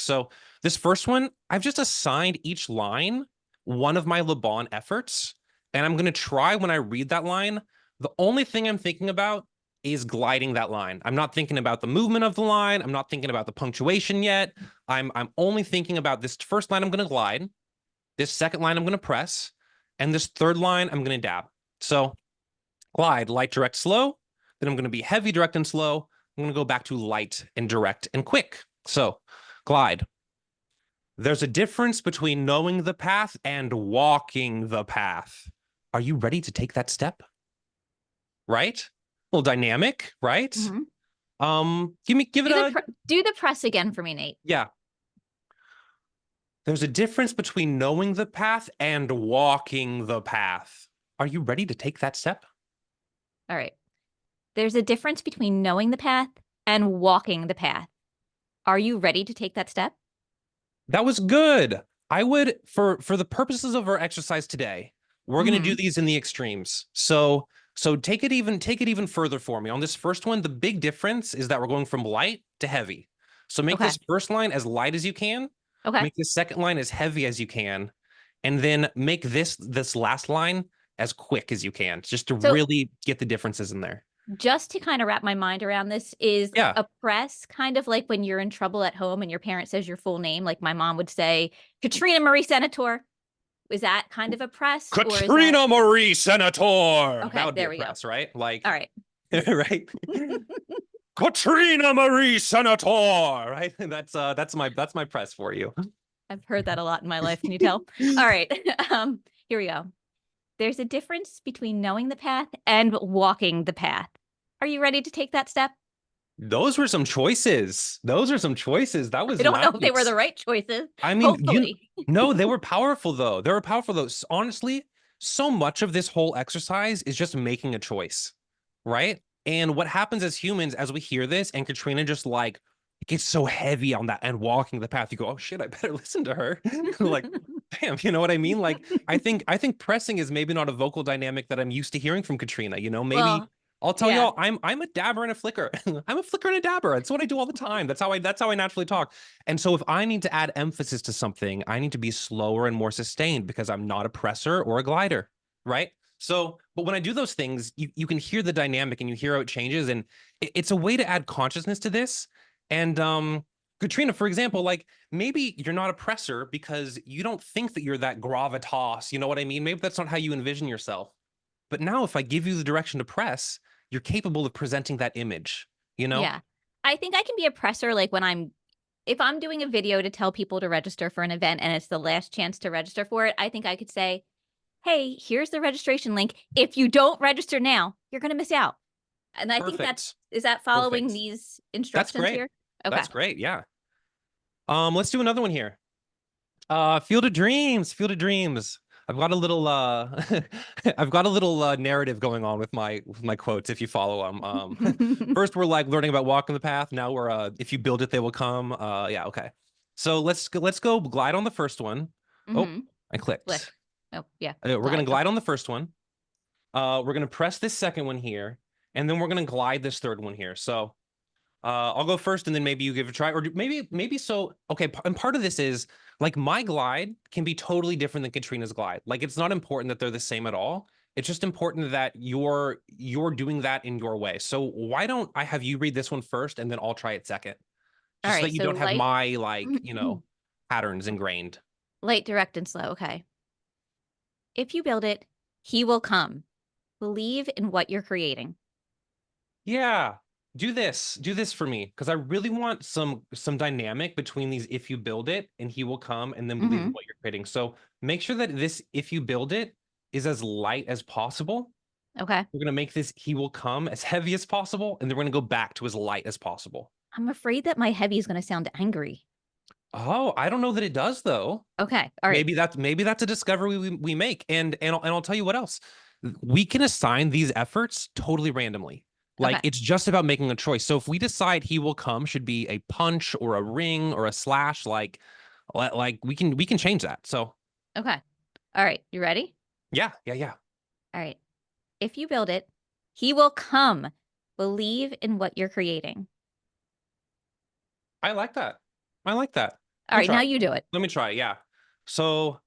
So this first one, I've just assigned each line one of my Le Bon efforts, and I'm gonna try, when I read that line, the only thing I'm thinking about is gliding that line. I'm not thinking about the movement of the line. I'm not thinking about the punctuation yet. I'm only thinking about this first line I'm going to glide, this second line I'm going to press, and this third line I'm going to dab. So glide, light, direct, slow. Then I'm going to be heavy, direct, and slow. I'm going to go back to light and direct and quick. So glide. There's a difference between knowing the path and walking the path. Are you ready to take that step? Right? A little dynamic, right? Mhm. Give it a Do the press again for me, Nate. yeah. There's a difference between knowing the path and walking the path. Are you ready to take that step? All right. There's a difference between knowing the path and walking the path. Are you ready to take that step? That was good. I would, for the purposes of our exercise today, we're going to do these in the extremes. So take it even further for me. On this first one, the big difference is that we're going from light to heavy. So make this first line as light as you can. Okay. Make this second line as heavy as you can. And then make this last line as quick as you can, just to really get the differences in there. Just to kind of wrap my mind around this, is a press kind of like when you're in trouble at home and your parent says your full name, like my mom would say, Katrina Marie Senator. Is that kind of a press? Katrina Marie Senator. Okay, that would there be a we press, right? Like, all right. right? Katrina Marie Senator, right? That's my press for you. I've heard that a lot in my life. Can you tell? All right. Here we go. There's a difference between knowing the path and walking the path. Are you ready to take that step? Those were some choices. That was I don't know if they were the right choices. I mean, hopefully. No, they were powerful though. Honestly, so much of this whole exercise is just making a choice, right? And what happens as humans, as we hear this, and Katrina just like it gets so heavy on that and walking the path, you go, oh shit, I better listen to her. Like, damn, you know what I mean? Like, I think pressing is maybe not a vocal dynamic that I'm used to hearing from Katrina. You know, maybe. Well, I'll tell y'all, I'm a dabber and a flicker. I'm a flicker and a dabber. That's what I do all the time. That's how I naturally talk. And so if I need to add emphasis to something, I need to be slower and more sustained because I'm not a presser or a glider, right? So, but when I do those things, you can hear the dynamic and you hear how it changes, and it's a way to add consciousness to this. And Katrina, for example, like maybe you're not a presser because you don't think that you're that gravitas. You know what I mean? Maybe that's not how you envision yourself. But now if I give you the direction to press, you're capable of presenting that image, you know? Yeah. I think I can be a presser like if I'm doing a video to tell people to register for an event and it's the last chance to register for it, I think I could say, hey, here's the registration link. If you don't register now, you're going to miss out. And I think is that following these instructions here? Okay. That's great. Yeah. Let's do another one here. Field of Dreams. I've got a little narrative going on with my quotes, if you follow them. First we're like learning about walking the path. Now we're if you build it, they will come. Yeah, okay. So let's go glide on the first one. Oh, I clicked. Click. Oh, yeah. We're gonna glide on the first one. We're gonna press this second one here, and then we're gonna glide this third one here. So I'll go first, and then maybe you give it a try, or maybe so. Okay, and part of this is like my glide can be totally different than Katrina's glide. Like it's not important that they're the same at all. It's just important that you're doing that in your way. So why don't I have you read this one first, and then I'll try it second, just so that you don't have my patterns ingrained. Light, direct, and slow. Okay. If you build it, he will come. Believe in what you're creating. Yeah. Do this for me, because I really want some dynamic between these if you build it and he will come and then believe in Mm-hmm. what you're creating. So make sure that this if you build it is as light as possible. Okay. We're gonna make this he will come as heavy as possible, and then we're gonna go back to as light as possible. I'm afraid that my heavy is going to sound angry. Oh, I don't know that it does though. Okay. All right. Maybe that's a discovery we make. And I'll tell you what else. We can assign these efforts totally randomly. Like Okay. it's just about making a choice. So if we decide he will come should be a punch or a ring or a slash, like we can change that. So Okay. All right. You ready? yeah, yeah, yeah. All right. If you build it, he will come. Believe in what you're creating. I like that. I like that. All Let me right. try. Now you do it. Let me try. Yeah. So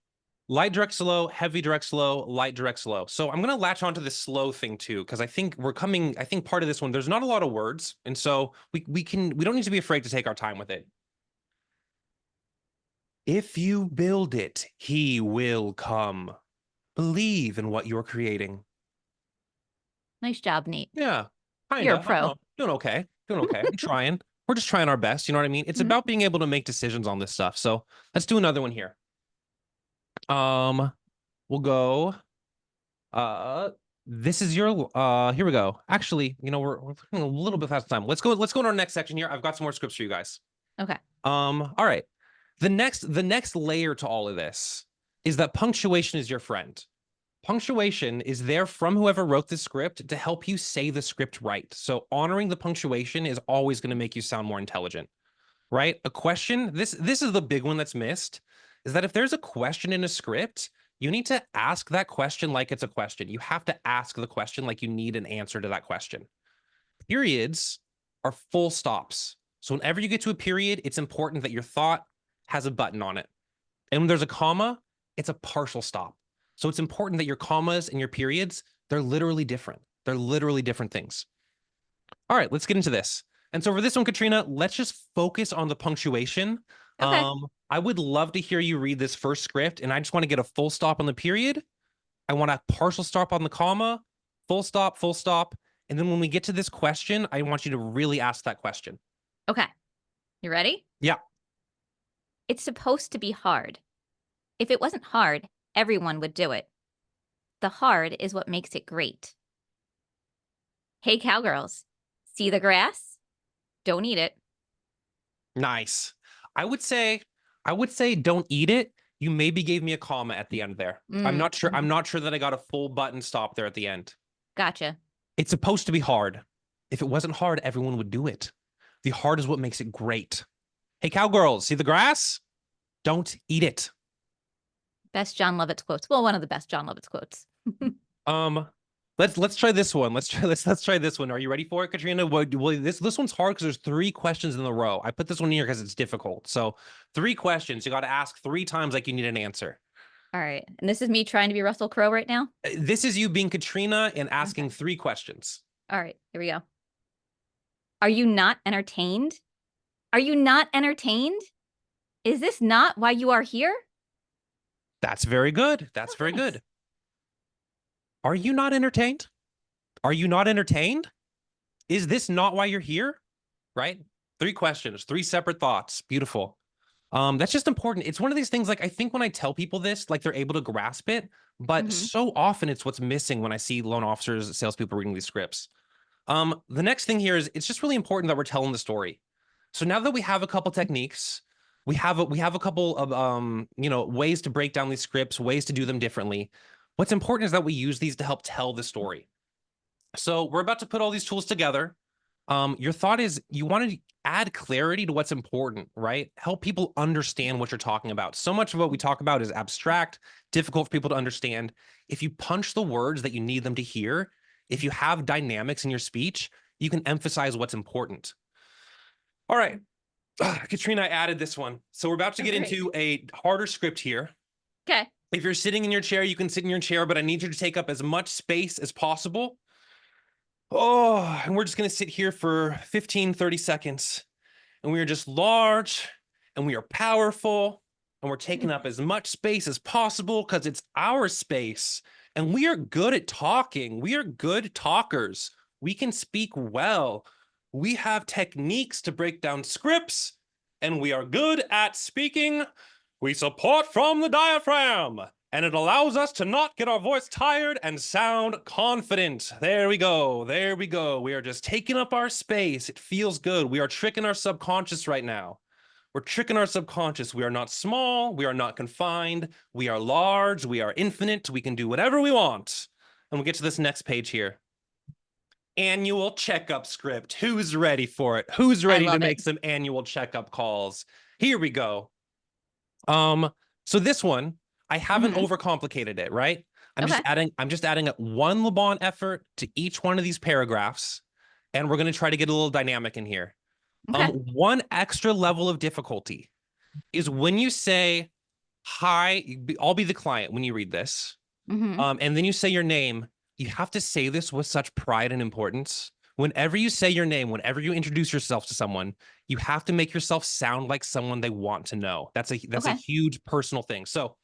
light, direct, slow, heavy, direct, slow, light, direct, slow. So I'm gonna latch onto this slow thing too, because I think part of this one, there's not a lot of words, and so we don't need to be afraid to take our time with it. If you build it, he will come. Believe in what you're creating. Nice job, Nate. Yeah, You're a kinda. I don't pro. know. Doing okay. Doing okay. I'm trying. We're just trying our best. You know what I mean? It's Mhm. about being able to make decisions on this stuff. So let's do another one here. Um, we'll go. Uh, this is your here we go. Actually, we're a little bit past time. Let's go to our next section here. I've got some more scripts for you guys. Okay. All right. The next layer to all of this is that punctuation is your friend. Punctuation is there from whoever wrote the script to help you say the script right. So honoring the punctuation is always going to make you sound more intelligent, right? A question, this is the big one that's missed, is that if there's a question in a script, you need to ask that question like it's a question. You have to ask the question like you need an answer to that question. Periods are full stops. So whenever you get to a period, it's important that your thought has a button on it. And when there's a comma, it's a partial stop. So it's important that your commas and your periods, they're literally different. They're literally different things. All right, let's get into this. And so for this one, Katrina, let's just focus on the punctuation. Okay. I would love to hear you read this first script, and I just want to get a full stop on the period. I want a partial stop on the comma, full stop. And then when we get to this question, I want you to really ask that question. Okay. You ready? Yeah. It's supposed to be hard. If it wasn't hard, everyone would do it. The hard is what makes it great. Hey, cowgirls, see the grass? Don't eat it. Nice. I would say, I would say don't eat it. You maybe gave me a comma at the end there. I'm not sure. I'm not sure that I got a full button stop there at the end. Gotcha. It's supposed to be hard. If it wasn't hard, everyone would do it. The hard is what makes it great. Hey, cowgirls, see the grass? Don't eat it. Best John Lovitz quotes. Well, one of the best John Lovitz quotes. Um, let's try this one. Let's try this one. Are you ready for it, Katrina? Well, this one's hard because there's 3 questions in a row. I put this one here because it's difficult. So 3 questions. You got to ask 3 times like you need an answer. All right. And this is me trying to be Russell Crowe right now. This is you being Katrina and asking 3 questions. All right. Here we go. Are you not entertained? Are you not entertained? Is this not why you are here? That's very good. That's very Nice. good. Are you not entertained? Are you not entertained? Is this not why you're here? Right? 3 questions, 3 separate thoughts. Beautiful. That's just important. It's one of these things, like I think when I tell people this, like they're able to grasp it, but so often it's what's missing when I see loan officers, salespeople reading these scripts. The next thing here is it's just really important that we're telling the story. So now that we have a couple techniques, we have a couple of ways to break down these scripts, ways to do them differently. What's important is that we use these to help tell the story. So we're about to put all these tools together. Your thought is you want to add clarity to what's important, right? Help people understand what you're talking about. So much of what we talk about is abstract, difficult for people to understand. If you punch the words that you need them to hear, if you have dynamics in your speech, you can emphasize what's important. All right. Katrina, I added this one. So we're about to get into a harder script here. Okay. If you're sitting in your chair, you can sit in your chair, but I need you to take up as much space as possible. Oh, and we're just going to sit here for 15, 30 seconds. And we are just large and we are powerful and we're taking up as much space as possible because it's our space. And we are good at talking. We are good talkers. We can speak well. We have techniques to break down scripts, and we are good at speaking. We support from the diaphragm, and it allows us to not get our voice tired and sound confident. There we go. There we go. We are just taking up our space. It feels good. We are tricking our subconscious right now. We're tricking our subconscious. We are not small. We are not confined. We are large. We are infinite. We can do whatever we want. And we get to this next page here. Annual checkup script. Who's ready for it? Who's I ready to love it. make some annual checkup calls? Here we go. So this one, I haven't Mhm. overcomplicated it, right? Okay. I'm just adding one Laban effort to each one of these paragraphs, and we're going to try to get a little dynamic in here. Okay. One extra level of difficulty is when you say, hi, I'll be the client when you read this. Mhm. And then you say your name, you have to say this with such pride and importance. Whenever you say your name, whenever you introduce yourself to someone, you have to make yourself sound like someone they want to know. That's a Okay. huge personal thing. So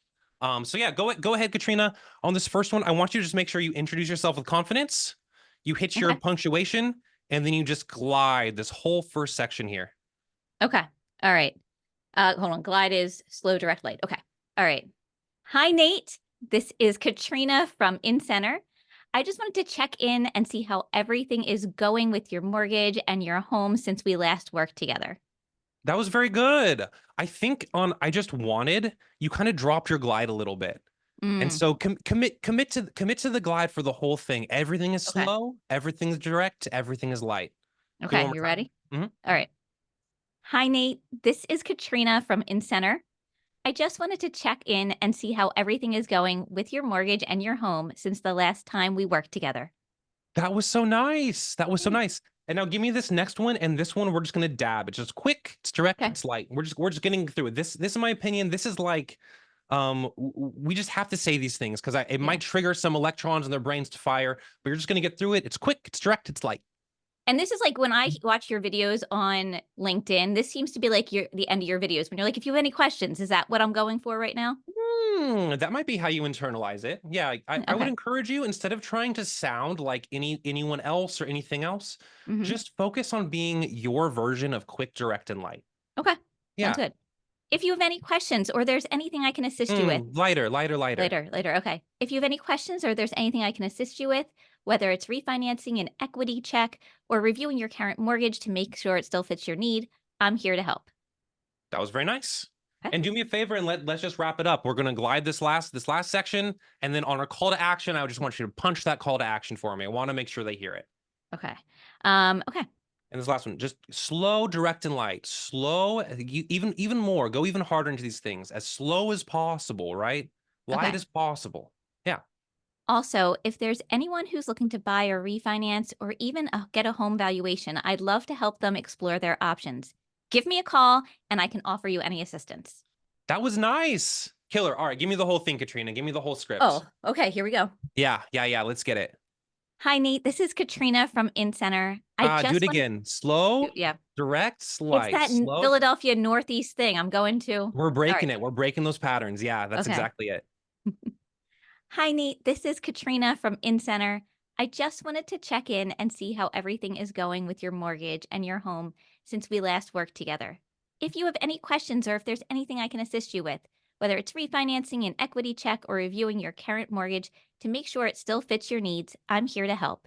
yeah, go ahead, Katrina. On this first one, I want you to just make sure you introduce yourself with confidence. You hit your Okay. punctuation, and then you just glide this whole first section here. Okay. All right. Hold on. Glide is slow, direct, light. Okay. All right. Hi, Nate. This is Katrina from InCenter. I just wanted to check in and see how everything is going with your mortgage and your home since we last worked together. That was very good. I think on I just wanted, you kind of dropped your glide a little bit. And Mm, so commit to the glide for the whole thing. Everything is okay. slow, everything's direct, everything is light. Do it one Okay. You more time. ready? Mhm. All right. Hi, Nate. This is Katrina from InCenter. I just wanted to check in and see how everything is going with your mortgage and your home since the last time we worked together. That was so nice. That was so Thanks. nice. And now give me this next one, and this one we're just gonna dab. It's just quick, it's direct, Okay. it's light. We're just getting through it. This in my opinion, this is like we just have to say these things because it Yeah. might trigger some electrons in their brains to fire, but you're just gonna get through it. It's quick, it's direct, it's light. And this is like when I watch your videos on LinkedIn, this seems to be like the end of your videos when you're like, if you have any questions, is that what I'm going for right now? That might be how you internalize it. Yeah, I would Okay. encourage you, instead of trying to sound like anyone else or anything else, Hmm. just focus on being your version of quick, direct, and light. Okay. Sounds Yeah. good. If you have any questions or there's anything I can assist you with, Lighter, lighter, lighter. later. Okay. If you have any questions or there's anything I can assist you with, whether it's refinancing an equity check or reviewing your current mortgage to make sure it still fits your need, I'm here to help. That was very nice. Okay. And do me a favor and let's just wrap it up. We're gonna glide this last section, and then on our call to action, I just want you to punch that call to action for me. I want to make sure they hear it. Okay. Okay. And this last one, just slow, direct, and light. Slow, even more. Go even harder into these things. As slow as possible, right? Light Okay. as possible. Yeah, Also, if there's anyone who's looking to buy or refinance or even get a home valuation, I'd love to help them explore their options. Give me a call and I can offer you any assistance. that was nice. Killer. All right, give me the whole thing, Katrina. Give me the whole script. Oh, okay. Here we go. Yeah. Let's get it. Hi, Nate. This is Katrina from InCenter. I Do it just wanted again. Slow, to, yeah, direct, it's light. that Slow. Philadelphia Northeast thing I'm going to. All We're right. breaking it. We're breaking those patterns. Yeah, that's Okay. exactly it. Hi, Nate. This is Katrina from InCenter. I just wanted to check in and see how everything is going with your mortgage and your home since we last worked together. If you have any questions or if there's anything I can assist you with, whether it's refinancing an equity check or reviewing your current mortgage to make sure it still fits your needs, I'm here to help.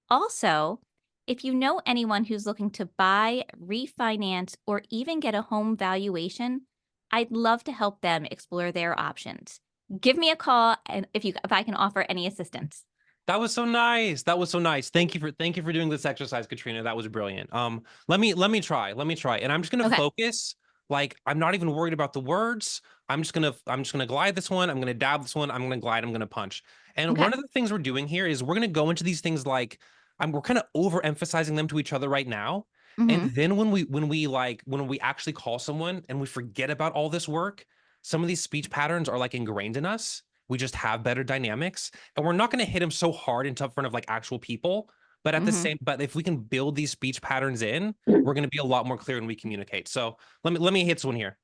Also, if you know anyone who's looking to buy, refinance, or even get a home valuation, I'd love to help them explore their options. Give me a call and if I can offer any assistance. That was so nice. That was so nice. Thank you for doing this exercise, Katrina. That was brilliant. Let me try. And I'm just gonna Okay. focus. Like I'm not even worried about the words. I'm just gonna glide this one. I'm gonna dab this one. I'm gonna glide. I'm gonna punch. And Okay. one of the things we're doing here is we're gonna go into these things like we're kind of overemphasizing them to each other right now. And Hmm. then when we actually call someone and we forget about all this work, some of these speech patterns are like ingrained in us. We just have better dynamics, and we're not going to hit them so hard in front of like actual people, Hmm. but if we can build these speech patterns in, we're going to be a lot more clear when we communicate. So let me hit this one here.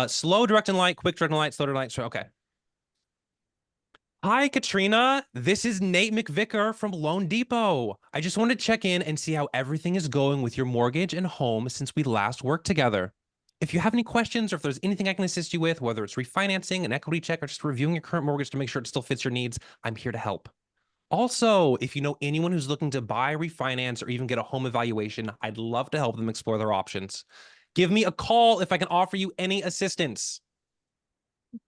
Slow, direct, and light. Quick, direct, and light. Slow, direct, and light. So, okay. Hi, Katrina. This is Nate McVicker from Loan Depot. I just wanted to check in and see how everything is going with your mortgage and home since we last worked together. If you have any questions or if there's anything I can assist you with, whether it's refinancing, an equity check, or just reviewing your current mortgage to make sure it still fits your needs, I'm here to help. Also, if you know anyone who's looking to buy, refinance, or even get a home evaluation, I'd love to help them explore their options. Give me a call if I can offer you any assistance,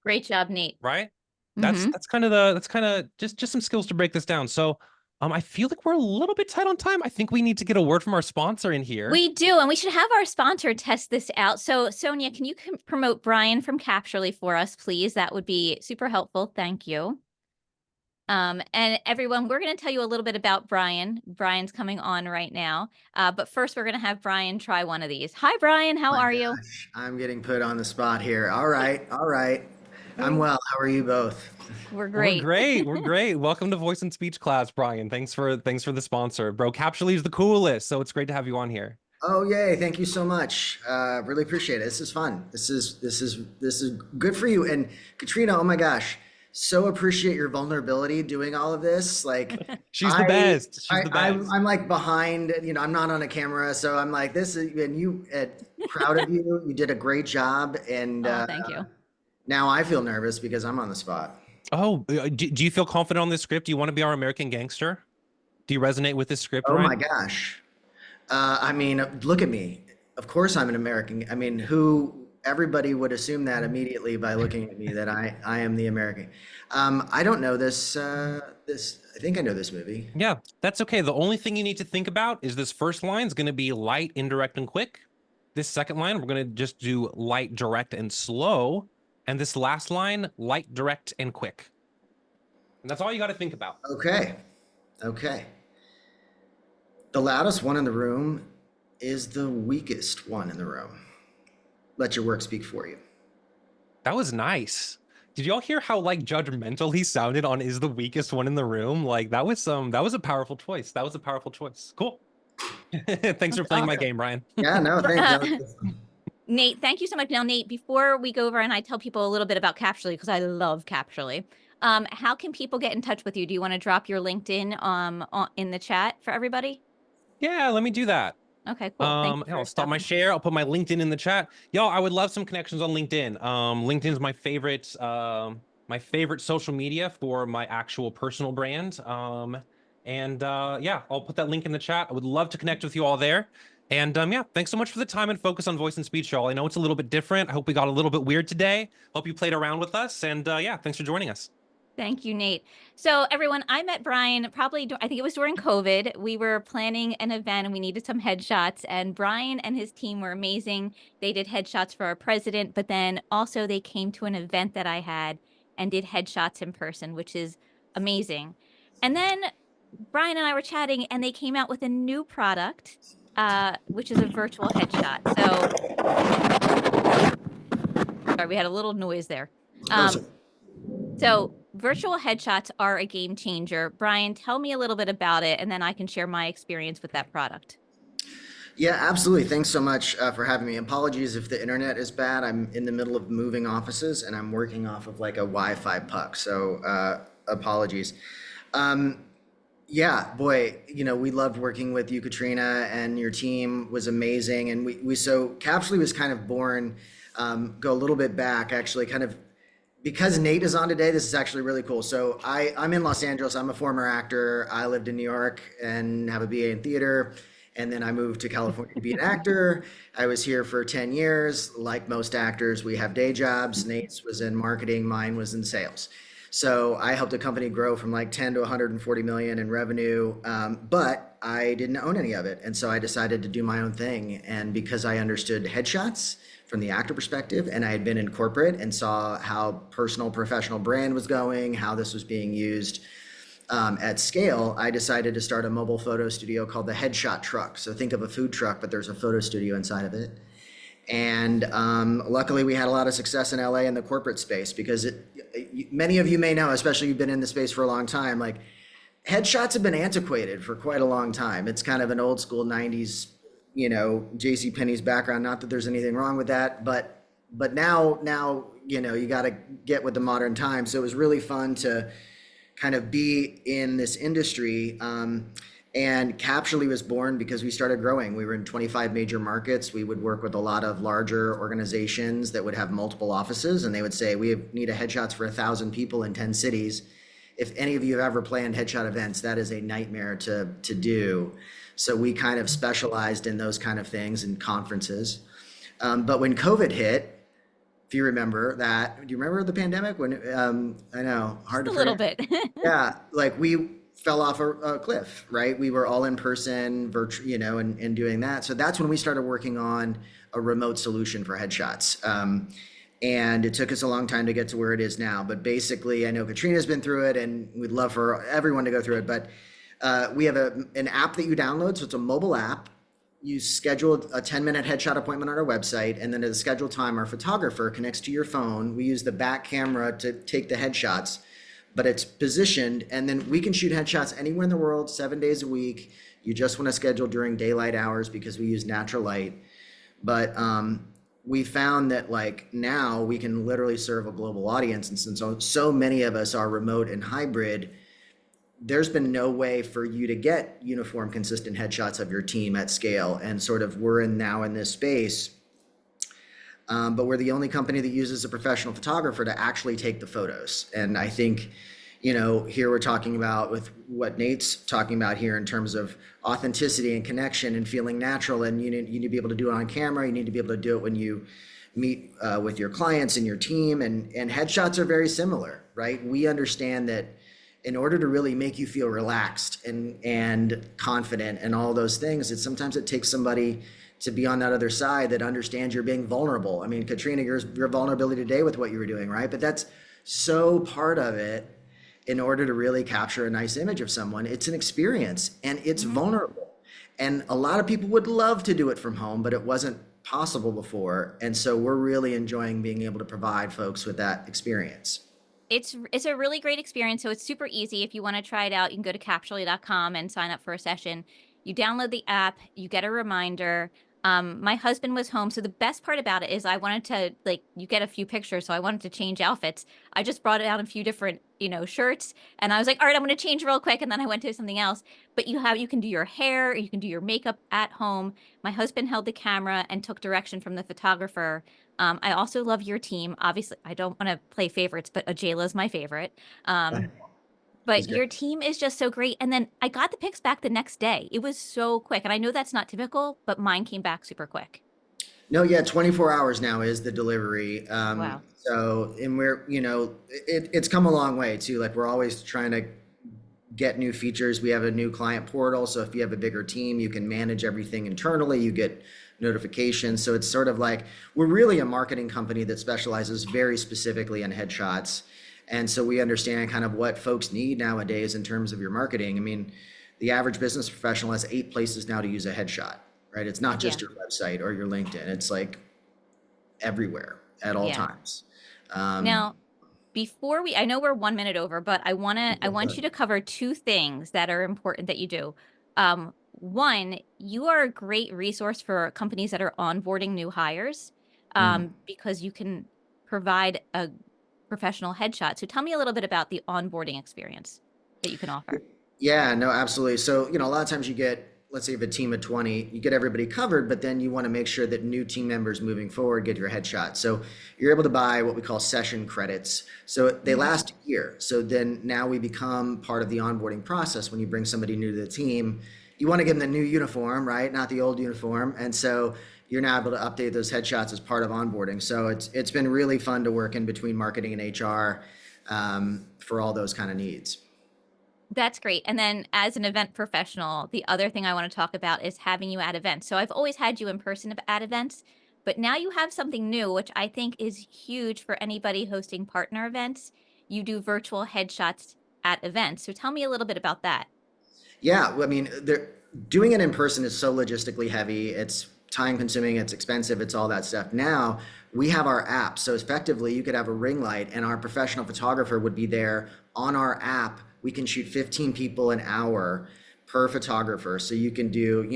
Great job, Nate. right? That's Mm-hmm. that's kind of the that's kind of just some skills to break this down. So, I feel like we're a little bit tight on time. I think we need to get a word from our sponsor in here. We do, and we should have our sponsor test this out. So, Sonia, can you promote Brian from Capturely for us, please? That would be super helpful. Thank you. And everyone, we're going to tell you a little bit about Brian. Brian's coming on right now. But first, we're going to have Brian try one of these. Hi, Brian. How My are you? gosh, I'm getting put on the spot here. All right, all right. I'm well. How are you both? We're We're great. great. We're great. Welcome to Voice and Speech class, Brian. Thanks for the sponsor, bro. Capturely is the coolest, so it's great to have you on here. Oh, yay. Thank you so much. Really appreciate it. This is fun. This is good for you. And Katrina, oh my gosh, so appreciate your vulnerability doing all of this. Like She's the best. She's the best. I'm like behind, I'm not on a camera, so I'm like this is and proud of you. You did a great job and Oh, thank you. now I feel nervous because I'm on the spot. Oh, do you feel confident on this script? Do you want to be our American gangster? Do you resonate with this script, Oh my Ryan? gosh. I mean, look at me. Of course I'm an American. I mean, everybody would assume that immediately by looking at me that I am the American. I don't know I think I know this movie. Yeah, that's okay. The only thing you need to think about is this first line is going to be light, indirect, and quick. This second line, we're going to just do light, direct, and slow. And this last line, light, direct, and quick. And that's all you got to think about. Okay. Okay. The loudest one in the room is the weakest one in the room. Let your work speak for you. That was nice. Did y'all hear how like judgmental he sounded on is the weakest one in the room? Like that was a powerful choice. That was a powerful choice. Cool. Thanks for That's playing my awesome. game, Ryan. Yeah, no, thanks. Nate, thank you so much. Now, Nate, before we go over and I tell people a little bit about Capturely, because I love Capturely, how can people get in touch with you? Do you want to drop your LinkedIn in the chat for everybody? Yeah, let me do that. Okay, cool. Thank you Yeah, for I'll stop my stopping. share. I'll put my LinkedIn in the chat. Y'all, I would love some connections on LinkedIn. LinkedIn's my favorite social media for my actual personal brand. Yeah, I'll put that link in the chat. I would love to connect with you all there. And yeah, thanks so much for the time and focus on voice and speech, y'all. I know it's a little bit different. I hope we got a little bit weird today. Hope you played around with us. And yeah, thanks for joining us. Thank you, Nate. So everyone, I met Brian I think it was during COVID. We were planning an event and we needed some headshots, and Brian and his team were amazing. They did headshots for our president, but then also they came to an event that I had and did headshots in person, which is amazing. And then Brian and I were chatting and they came out with a new product, which is a virtual headshot. So sorry, we had a little noise there. Oh, so So virtual headshots are a game changer. Brian, tell me a little bit about it, and then I can share my experience with that product. Yeah, absolutely. Thanks so much for having me. Apologies if the internet is bad. I'm in the middle of moving offices and I'm working off of like a Wi-Fi puck. So apologies. Um, yeah, boy, we loved working with you, Katrina, and your team was amazing. And so Capsule was kind of born, go a little bit back, actually, kind of because Nate is on today. This is actually really cool. So I'm in Los Angeles. I'm a former actor. I lived in New York and have a BA in theater. And then I moved to California to be an actor. I was here for 10 years. Like most actors, we have day jobs. Nate's was in marketing, mine was in sales. So I helped a company grow from like 10 to 140 million in revenue, but I didn't own any of it. And so I decided to do my own thing. And because I understood headshots from the actor perspective, and I had been in corporate and saw how personal professional brand was going, how this was being used at scale, I decided to start a mobile photo studio called the Headshot Truck. So think of a food truck, but there's a photo studio inside of it. And luckily, we had a lot of success in LA in the corporate space because many of you may know, especially you've been in the space for a long time, like headshots have been antiquated for quite a long time. It's kind of an old school 90s, JC Penney's background. Not that there's anything wrong with that, but now, you got to get with the modern times. So it was really fun to kind of be in this industry. And Capturely was born because we started growing. We were in 25 major markets. We would work with a lot of larger organizations that would have multiple offices, and they would say, we need a headshots for 1,000 people in 10 cities. If any of you have ever planned headshot events, that is a nightmare to do. So we kind of specialized in those kind of things and conferences. But when COVID hit, if you remember that, do you remember the pandemic? When I know, hard Just to a little forget. bit. Yeah, like we fell off a cliff, right? We were all in person, virtual, and doing that. So that's when we started working on a remote solution for headshots. And it took us a long time to get to where it is now. But basically, I know Katrina's been through it, and we'd love for everyone to go through it. But we have an app that you download. So it's a mobile app. You schedule a 10-minute headshot appointment on our website, and then at the scheduled time, our photographer connects to your phone. We use the back camera to take the headshots, but it's positioned, and then we can shoot headshots anywhere in the world, 7 days a week. You just want to schedule during daylight hours because we use natural light. But we found that like now we can literally serve a global audience, and since so many of us are remote and hybrid, there's been no way for you to get uniform, consistent headshots of your team at scale. And sort of we're now in this space, but we're the only company that uses a professional photographer to actually take the photos. And I think, here we're talking about with what Nate's talking about here in terms of authenticity and connection and feeling natural. And you need to be able to do it on camera. You need to be able to do it when you meet with your clients and your team. And headshots are very similar, right? We understand that in order to really make you feel relaxed and confident and all those things, sometimes it takes somebody to be on that other side that understands you're being vulnerable. I mean, Katrina, your vulnerability today with what you were doing, right? But that's so part of it. In order to really capture a nice image of someone, it's an experience and it's vulnerable. And a lot of people would love to do it from home, but it wasn't possible before. And so we're really enjoying being able to provide folks with that experience. It's a really great experience. So it's super easy. If you want to try it out, you can go to capturely.com and sign up for a session. You download the app, you get a reminder. My husband was home. So the best part about it is I wanted to you get a few pictures. So I wanted to change outfits. I just brought out a few different, shirts, and I was like, all right, I'm going to change real quick. And then I went to something else, but you can do your hair, you can do your makeup at home. My husband held the camera and took direction from the photographer. I also love your team. Obviously, I don't want to play favorites, but Ajayla's my favorite. It's But great. your team is just so great. And then I got the pics back the next day. It was so quick. And I know that's not typical, but mine came back super quick. No, yeah, 24 hours now is the delivery. Wow. So, and we're, it's come a long way too. Like we're always trying to get new features. We have a new client portal. So if you have a bigger team, you can manage everything internally. You get notifications. So it's sort of like, we're really a marketing company that specializes very specifically in headshots. And so we understand kind of what folks need nowadays in terms of your marketing. I mean, the average business professional has 8 places now to use a headshot, right? It's not just Yeah. your website or your LinkedIn. It's like everywhere at all Yeah. times. Now, I know we're 1 minute over, but I want you to cover 2 things that are important that you do. One, you are a great resource for companies that are onboarding new hires, because you can provide a professional headshot. So tell me a little bit about the onboarding experience that you can offer. Yeah, no, absolutely. So, a lot of times you get, let's say, you have a team of 20, you get everybody covered, but then you want to make sure that new team members moving forward get your headshot. So you're able to buy what we call session credits. So they last a year. So then now we become part of the onboarding process. When you bring somebody new to the team, you want to give them the new uniform, right? Not the old uniform. And so you're now able to update those headshots as part of onboarding. So it's been really fun to work in between marketing and HR for all those kind of needs. That's great. And then as an event professional, the other thing I want to talk about is having you at events. So I've always had you in person at events, but now you have something new, which I think is huge for anybody hosting partner events. You do virtual headshots at events. So tell me a little bit about that. Yeah, well, I mean, doing it in person is so logistically heavy. It's time consuming, it's expensive, it's all that stuff. Now we have our app. So effectively, you could have a ring light and our professional photographer would be there on our app. We can shoot 15 people an hour per photographer. So you can do,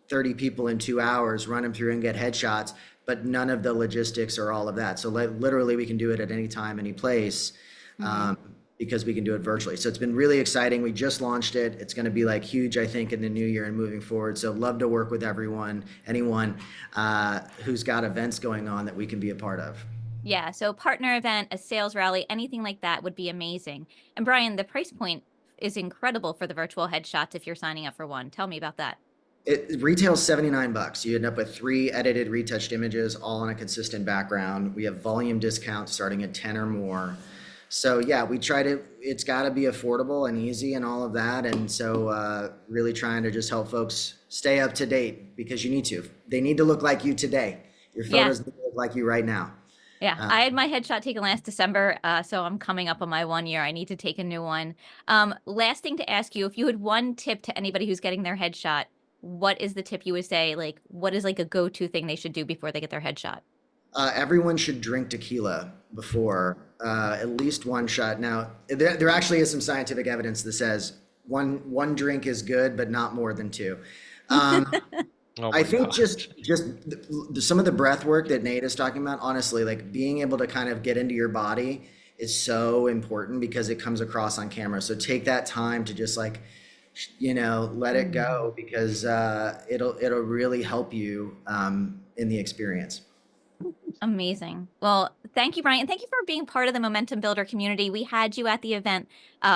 30 people in 2 hours, run them through and get headshots, but none of the logistics or all of that. So literally we can do it at any time, any place. because we can do it virtually. So it's been really exciting. We just launched it. It's going to be like huge, I think, in the new year and moving forward. So love to work with anyone who's got events going on that we can be a part of. Yeah, so partner event, a sales rally, anything like that would be amazing. And Brian, the price point is incredible for the virtual headshots if you're signing up for one. Tell me about that. It retails $79. You end up with 3 edited, retouched images, all on a consistent background. We have volume discounts starting at 10 or more. So yeah, we try to. It's got to be affordable and easy and all of that. And so really trying to just help folks stay up to date because you need to. They need to look like you today. Your Yeah. photos need to look like you right now. Yeah, I had my headshot taken last December, so I'm coming up on my 1 year. I need to take a new one. Last thing to ask you, if you had one tip to anybody who's getting their headshot, what is the tip you would say? Like, what is like a go-to thing they should do before they get their headshot? Everyone should drink tequila before at least one shot. Now, there actually is some scientific evidence that says one drink is good, but not more than 2. Oh I my think gosh. just some of the breath work that Nate is talking about, honestly, like being able to kind of get into your body is so important because it comes across on camera. So take that time to just like, let it go because it'll really help you in the experience. Amazing. Well, thank you, Brian. Thank you for being part of the Momentum Builder community. We had you at the event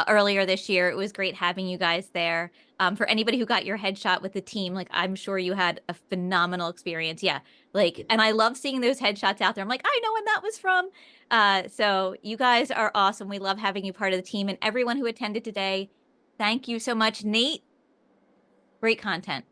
earlier this year. It was great having you guys there. For anybody who got your headshot with the team, like I'm sure you had a phenomenal experience. Yeah. Like, and I love seeing those headshots out there. I'm like, I know when that was from. So you guys are awesome. We love having you part of the team and everyone who attended today. Thank you so much, Nate. Great content.